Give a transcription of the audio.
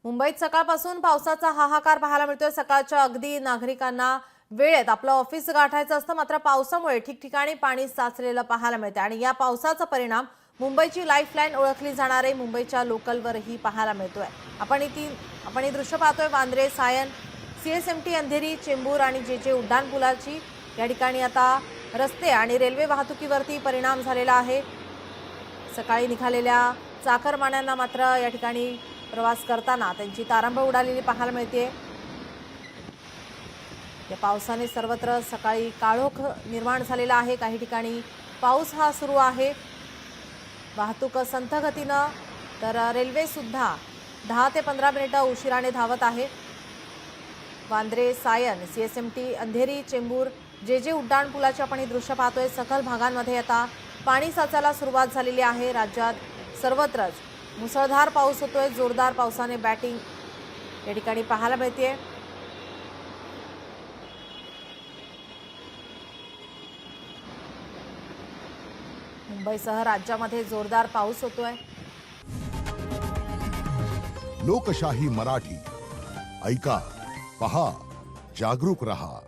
मुंबईत सकाळपासून पावसाचा हाहाकार पाहायला मिळतोय। सकाळच्या अगदी नागरिकांना वेळेत आपलं ऑफिस गाठायचं असतं, मात्र पावसामुळे ठिकठिकाणी पाणी साचलेलं पाहायला मिळतं आणि या पावसाचा परिणाम मुंबईची लाईफलाईन ओळखली जाणारे मुंबईच्या लोकलवरही पाहायला मिळतोय। आपण ही दृश्य पाहतोय वांद्रे, सायन, सीएसएमटी अंधेरी, चेंबूर आणि जेजे उड्डाणपुलाची। या ठिकाणी आता रस्ते आणि रेल्वे वाहतुकीवरती परिणाम झालेला आहे। सकाळी निघालेल्या चाकरमान्यांना मात्र या ठिकाणी प्रवास करताना त्यांची तारंबळ उडालेली पाहायला मिळते। या पावसाने सर्वत्र सकाळी काळोख निर्माण झालेला आहे। काही ठिकाणी पाऊस हा सुरू आहे। वाहतूक संथ गतीनं, तर रेल्वे सुद्धा 10 ते 15 मिनिटं उशिराने धावत आहे। वांद्रे, सायन, सीएसएमटी अंधेरी, चेंबूर, जेजे उड्डाणपुलाची आपण ही दृश्य पाहतोय। सखल भागांमध्ये आता पाणी साचायला सुरुवात झालेली आहे। राज्यात सर्वत्रच मुसळधार पाऊस होतोय। जोरदार पावसाने बॅटिंग या ठिकाणी पाहायला मिळते। मुंबईसह राज्यामध्ये जोरदार पाऊस होतोय। लोकशाही मराठी ऐका, पहा, जागरूक रहा।